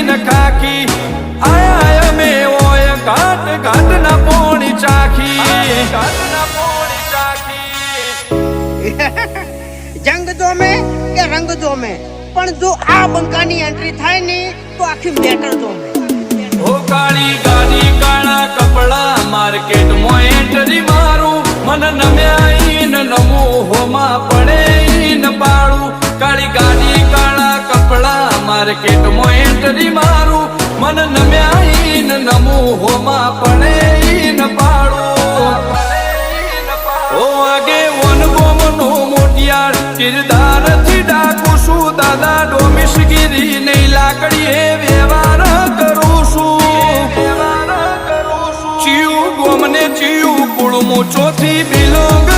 ન ખાખી આયા મે ઓય ઘાટ ઘાટ ના પોણી ચાખી ઘાટ ના પોણી ચાખી જંગ જોમે કે રંગ જોમે પણ જો આ બંકાની એન્ટ્રી થાય ને તો આખી મેટર જોમે ઓ કાળી ગાડી કાળા કપડા માર્કેટ માં એન્ટ્રી મારું મન નમ્યા ન નમો હોમાં પડે ન પાડું કાળી ગાડી કાળા કપડા માર્કેટ માં એન્ટ્રી મારું મન નમ્યા ન નમો હોમાં પડે ન પાડું ઓ આગે વન ગોમનો મોટિયાર કિરદાર થી ડાકુ છું દાદા ડોમિશગીરી નહીં લાકડી એ વ્યવહાર કરું છું ચિયું ગોમને ચિયું કુળમું ચોથી બિલોંગ